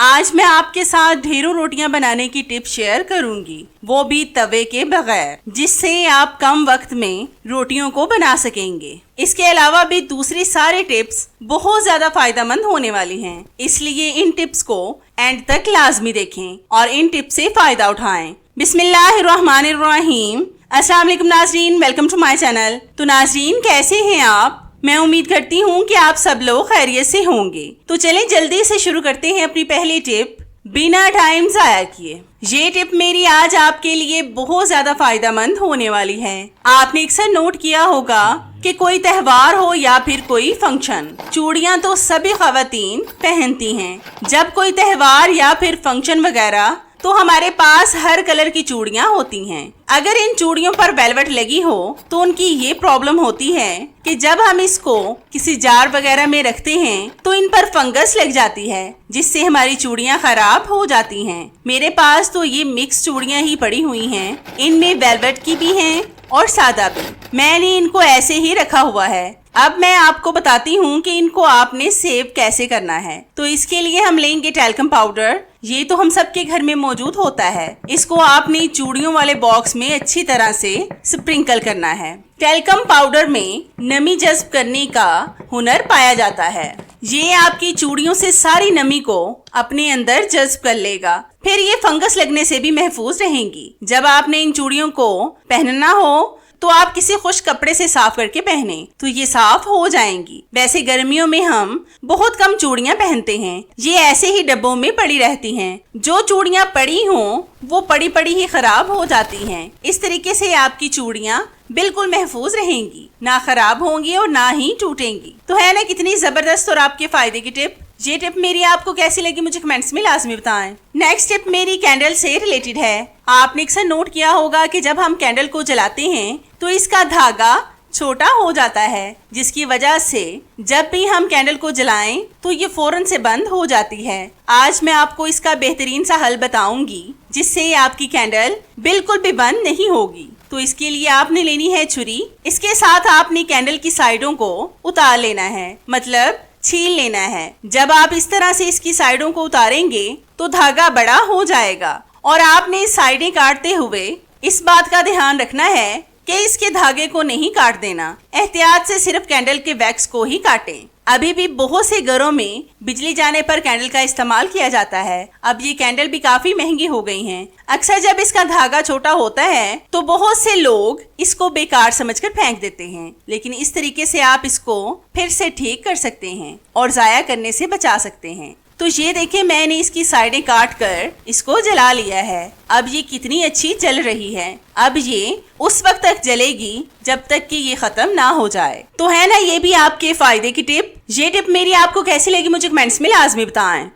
आज मैं आपके साथ ढेरों रोटियां बनाने की टिप शेयर करूंगी, वो भी तवे के बगैर, जिससे आप कम वक्त में रोटियों को बना सकेंगे। इसके अलावा भी दूसरी सारी टिप्स बहुत ज्यादा फायदेमंद होने वाली हैं, इसलिए इन टिप्स को एंड तक लाजमी देखें और इन टिप्स से फायदा उठाएं। बिस्मिल्लाहिर्रहमानिर्रहीम। अस्सलाम वालेकुम नाज़रीन, वेलकम टू माय चैनल। तो नाज़रीन, कैसे हैं आप? मैं उम्मीद करती हूँ कि आप सब लोग खैरियत से होंगे। तो चलें जल्दी से शुरू करते हैं अपनी पहली टिप, बिना टाइम जाया किए। ये टिप मेरी आज आपके लिए बहुत ज्यादा फायदेमंद होने वाली है। आपने अक्सर नोट किया होगा कि कोई त्योहार हो या फिर कोई फंक्शन, चूड़ियां तो सभी खवातीन पहनती हैं। जब कोई त्योहार या फिर फंक्शन वगैरह तो हमारे पास हर कलर की चूड़ियां होती हैं। अगर इन चूड़ियों पर वेलवेट लगी हो तो उनकी ये प्रॉब्लम होती है कि जब हम इसको किसी जार वगैरह में रखते हैं तो इन पर फंगस लग जाती है, जिससे हमारी चूड़ियां खराब हो जाती हैं। मेरे पास तो ये मिक्स चूड़ियां ही पड़ी हुई हैं, इनमें वेलवेट की भी हैं और सादा भी। मैंने इनको ऐसे ही रखा हुआ है। अब मैं आपको बताती हूँ कि इनको आपने सेव कैसे करना है। तो इसके लिए हम लेंगे टैल्कम पाउडर। ये तो हम सबके घर में मौजूद होता है। इसको आपने चूड़ियों वाले बॉक्स में अच्छी तरह से स्प्रिंकल करना है। टैल्कम पाउडर में नमी जज्ब करने का हुनर पाया जाता है। ये आपकी चूड़ियों से सारी नमी को अपने अंदर जज्ब कर लेगा, फिर ये फंगस लगने से भी महफूज रहेंगी। जब आपने इन चूड़ियों को पहनना हो तो आप किसी खुश कपड़े से साफ करके पहने तो ये साफ हो जाएंगी। वैसे गर्मियों में हम बहुत कम चूड़ियां पहनते हैं, ये ऐसे ही डब्बों में पड़ी रहती हैं। जो चूड़ियां पड़ी हों वो पड़ी पड़ी ही खराब हो जाती हैं। इस तरीके से आपकी चूड़ियां बिल्कुल महफूज रहेंगी, ना खराब होंगी और ना ही टूटेंगी। तो है ना कितनी जबरदस्त और आपके फायदे की टिप। ये टिप मेरी आपको कैसी लगी मुझे कमेंट्स में लाजमी बताएं। नेक्स्ट टिप मेरी कैंडल से रिलेटेड है। आपने अक्सर नोट किया होगा कि जब हम कैंडल को जलाते हैं तो इसका धागा छोटा हो जाता है, जिसकी वजह से जब भी हम कैंडल को जलाएं तो ये फौरन से बंद हो जाती है। आज मैं आपको इसका बेहतरीन सा हल बताऊंगी, जिससे आपकी कैंडल बिल्कुल भी बंद नहीं होगी। तो इसके लिए आपने लेनी है छुरी। इसके साथ आपने कैंडल की साइडों को उतार लेना है, मतलब छील लेना है। जब आप इस तरह से इसकी साइडों को उतारेंगे तो धागा बड़ा हो जाएगा और आपने साइडें काटते हुए इस बात का ध्यान रखना है कि इसके धागे को नहीं काट देना। एहतियात से सिर्फ कैंडल के वैक्स को ही काटें। अभी भी बहुत से घरों में बिजली जाने पर कैंडल का इस्तेमाल किया जाता है। अब ये कैंडल भी काफी महंगी हो गई हैं। अक्सर जब इसका धागा छोटा होता है तो बहुत से लोग इसको बेकार समझकर फेंक देते हैं, लेकिन इस तरीके से आप इसको फिर से ठीक कर सकते हैं और जाया करने से बचा सकते हैं। तो ये देखें, मैंने इसकी साइडें काट कर इसको जला लिया है। अब ये कितनी अच्छी जल रही है। अब ये उस वक्त तक जलेगी जब तक कि ये खत्म ना हो जाए। तो है ना ये भी आपके फायदे की टिप। ये टिप मेरी आपको कैसी लगी मुझे कमेंट्स में लाजमी बताएं।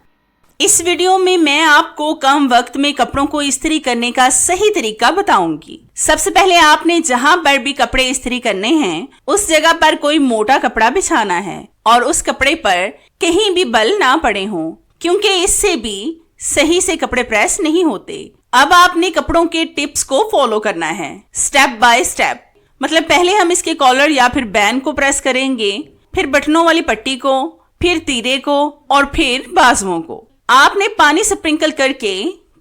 इस वीडियो में मैं आपको कम वक्त में कपड़ों को इस्त्री करने का सही तरीका बताऊंगी। सबसे पहले आपने जहां पर भी कपड़े इस्त्री करने हैं उस जगह पर कोई मोटा कपड़ा बिछाना है और उस कपड़े पर कहीं भी बल ना पड़े हों, क्योंकि इससे भी सही से कपड़े प्रेस नहीं होते। अब आपने कपड़ों के टिप्स को फॉलो करना है स्टेप बाय स्टेप। मतलब पहले हम इसके कॉलर या फिर बैंड को प्रेस करेंगे, फिर बटनों वाली पट्टी को, फिर तीरे को और फिर बाजुओं को। आपने पानी स्प्रिंकल करके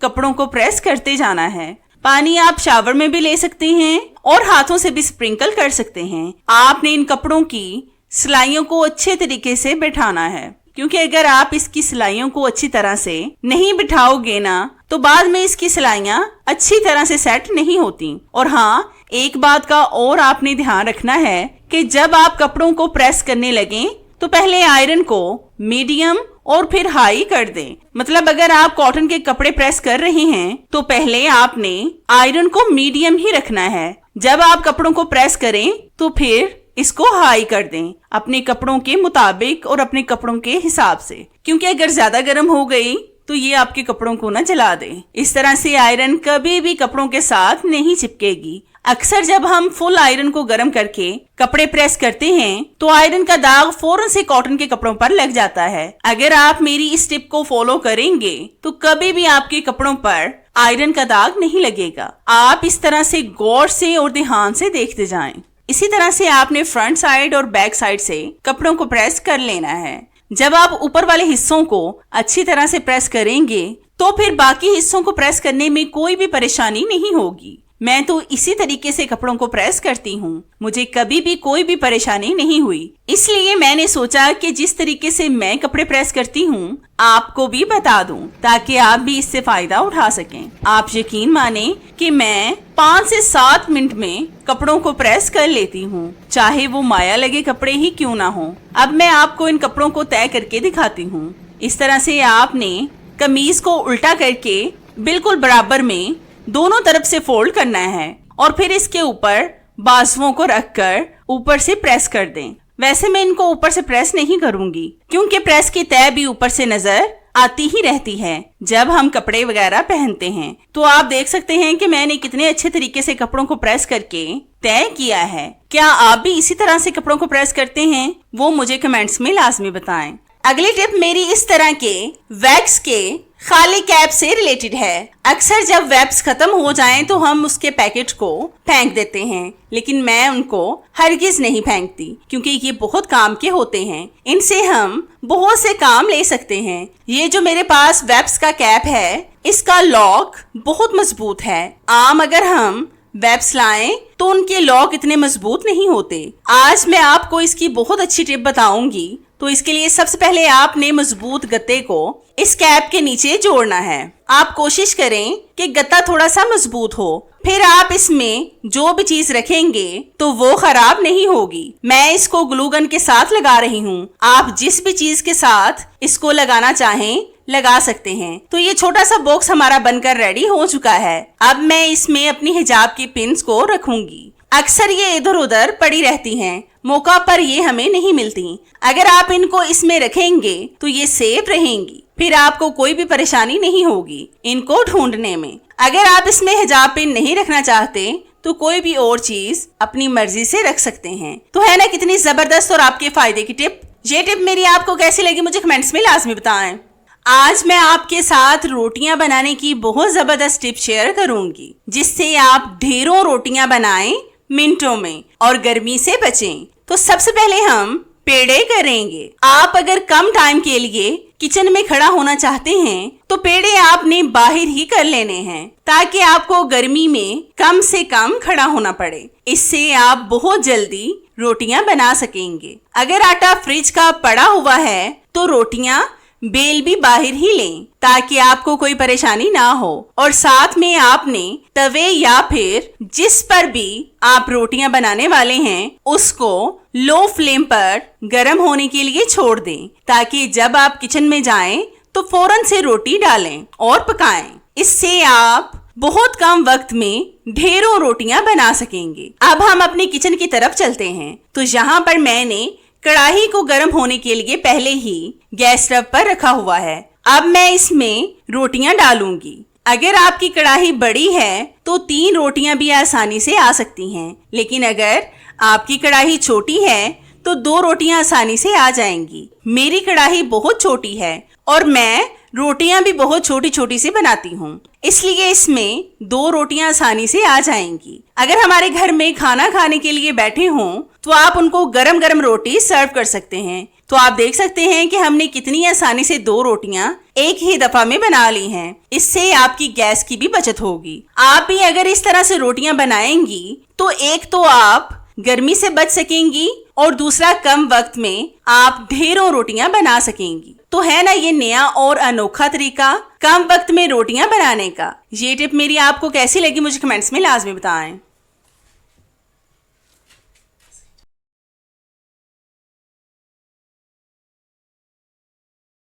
कपड़ों को प्रेस करते जाना है। पानी आप शावर में भी ले सकते हैं और हाथों से भी स्प्रिंकल कर सकते हैं। आपने इन कपड़ों की सिलाइयों को अच्छे तरीके से बैठाना है, क्योंकि अगर आप इसकी सिलाइयों को अच्छी तरह से नहीं बिठाओगे ना तो बाद में इसकी सिलाइयां अच्छी तरह से सेट नहीं होती। और हाँ, एक बात का और आपने ध्यान रखना है कि जब आप कपड़ों को प्रेस करने लगें तो पहले आयरन को मीडियम और फिर हाई कर दें। मतलब अगर आप कॉटन के कपड़े प्रेस कर रहे हैं तो पहले आपने आयरन को मीडियम ही रखना है। जब आप कपड़ों को प्रेस करें तो फिर इसको हाई कर दें अपने कपड़ों के मुताबिक और अपने कपड़ों के हिसाब से, क्योंकि अगर ज्यादा गर्म हो गई तो ये आपके कपड़ों को ना जला दे। इस तरह से आयरन कभी भी कपड़ों के साथ नहीं चिपकेगी। अक्सर जब हम फुल आयरन को गर्म करके कपड़े प्रेस करते हैं तो आयरन का दाग फौरन से कॉटन के कपड़ों पर लग जाता है। अगर आप मेरी इस टिप को फॉलो करेंगे तो कभी भी आपके कपड़ों पर आयरन का दाग नहीं लगेगा। आप इस तरह से गौर से और ध्यान से देखते जाएं। इसी तरह से आपने फ्रंट साइड और बैक साइड से कपड़ों को प्रेस कर लेना है। जब आप ऊपर वाले हिस्सों को अच्छी तरह से प्रेस करेंगे तो फिर बाकी हिस्सों को प्रेस करने में कोई भी परेशानी नहीं होगी। मैं तो इसी तरीके से कपड़ों को प्रेस करती हूँ, मुझे कभी भी कोई भी परेशानी नहीं हुई। इसलिए मैंने सोचा कि जिस तरीके से मैं कपड़े प्रेस करती हूँ आपको भी बता दूं, ताकि आप भी इससे फायदा उठा सकें। आप यकीन माने कि मैं 5 से 7 मिनट में कपड़ों को प्रेस कर लेती हूँ, चाहे वो माया लगे कपड़े ही क्यों ना हो। अब मैं आपको इन कपड़ों को तय करके दिखाती हूँ। इस तरह से आपने कमीज को उल्टा करके बिल्कुल बराबर में दोनों तरफ से फोल्ड करना है और फिर इसके ऊपर बाजुओं को रखकर ऊपर से प्रेस कर दें। वैसे मैं इनको ऊपर से प्रेस नहीं करूंगी क्योंकि प्रेस की तय भी ऊपर से नजर आती ही रहती है जब हम कपड़े वगैरह पहनते हैं। तो आप देख सकते हैं कि मैंने कितने अच्छे तरीके से कपड़ों को प्रेस करके तय किया है। क्या आप भी इसी तरह से कपड़ों को प्रेस करते हैं? वो मुझे कमेंट्स में लाजमी बताएं। अगली टिप मेरी इस तरह के वैक्स के खाली कैप से रिलेटेड है। अक्सर जब वैप्स खत्म हो जाएं तो हम उसके पैकेट को फेंक देते हैं, लेकिन मैं उनको हरगिज नहीं फेंकती क्योंकि ये बहुत काम के होते हैं। इनसे हम बहुत से काम ले सकते हैं। ये जो मेरे पास वैप्स का कैप है इसका लॉक बहुत मजबूत है। आम अगर हम वैप्स लाएं तो उनके लॉक इतने मजबूत नहीं होते। आज मैं आपको इसकी बहुत अच्छी टिप बताऊंगी। तो इसके लिए सबसे पहले आपने मजबूत गत्ते को इस कैप के नीचे जोड़ना है। आप कोशिश करें कि गत्ता थोड़ा सा मजबूत हो, फिर आप इसमें जो भी चीज रखेंगे तो वो खराब नहीं होगी। मैं इसको ग्लू गन के साथ लगा रही हूँ। आप जिस भी चीज के साथ इसको लगाना चाहें लगा सकते हैं। तो ये छोटा सा बॉक्स हमारा बनकर रेडी हो चुका है। अब मैं इसमें अपनी हिजाब की पिन्स को रखूंगी। अक्सर ये इधर उधर पड़ी रहती हैं, मौका पर ये हमें नहीं मिलती। अगर आप इनको इसमें रखेंगे तो ये सेफ रहेंगी, फिर आपको कोई भी परेशानी नहीं होगी इनको ढूंढने में। अगर आप इसमें हिजाब पिन नहीं रखना चाहते तो कोई भी और चीज अपनी मर्जी से रख सकते हैं। तो है ना कितनी जबरदस्त और आपके फायदे की टिप। ये टिप मेरी आपको कैसी लगी मुझे कमेंट्स में लाजमी बताएं। आज मैं आपके साथ रोटियां बनाने की बहुत जबरदस्त टिप शेयर करूंगी जिससे आप ढेरों रोटियां बनाएं मिनटों में और गर्मी से बचें। तो सबसे पहले हम पेड़े करेंगे। आप अगर कम टाइम के लिए किचन में खड़ा होना चाहते हैं तो पेड़े आपने बाहर ही कर लेने हैं ताकि आपको गर्मी में कम से कम खड़ा होना पड़े। इससे आप बहुत जल्दी रोटियां बना सकेंगे। अगर आटा फ्रिज का पड़ा हुआ है तो रोटियां बेल भी बाहर ही लें ताकि आपको कोई परेशानी ना हो। और साथ में आपने तवे या फिर जिस पर भी आप रोटियां बनाने वाले हैं उसको लो फ्लेम पर गर्म होने के लिए छोड़ दें ताकि जब आप किचन में जाएं तो फौरन से रोटी डालें और पकाएं। इससे आप बहुत कम वक्त में ढेरों रोटियां बना सकेंगे। अब हम अपने किचन की तरफ चलते हैं। तो यहाँ पर मैंने कढ़ाई को गर्म होने के लिए पहले ही गैस स्टव पर रखा हुआ है। अब मैं इसमें रोटियां डालूंगी। अगर आपकी कढ़ाई बड़ी है तो 3 रोटियां भी आसानी से आ सकती हैं, लेकिन अगर आपकी कढ़ाई छोटी है तो 2 रोटियां आसानी से आ जाएंगी। मेरी कढ़ाई बहुत छोटी है और मैं रोटियां भी बहुत छोटी छोटी सी बनाती हूँ, इसलिए इसमें 2 रोटियां आसानी से आ जाएंगी। अगर हमारे घर में खाना खाने के लिए बैठे हों तो आप उनको गरम गरम रोटी सर्व कर सकते हैं। तो आप देख सकते हैं कि हमने कितनी आसानी से 2 रोटियां एक ही दफा में बना ली हैं। इससे आपकी गैस की भी बचत होगी। आप भी अगर इस तरह से रोटियां बनाएंगी तो एक तो आप गर्मी से बच सकेंगी और दूसरा कम वक्त में आप ढेरों रोटियां बना सकेंगी। तो है ना ये नया और अनोखा तरीका कम वक्त में रोटियां बनाने का। ये टिप मेरी आपको कैसी लगी मुझे कमेंट्स में लाजमी बताएं।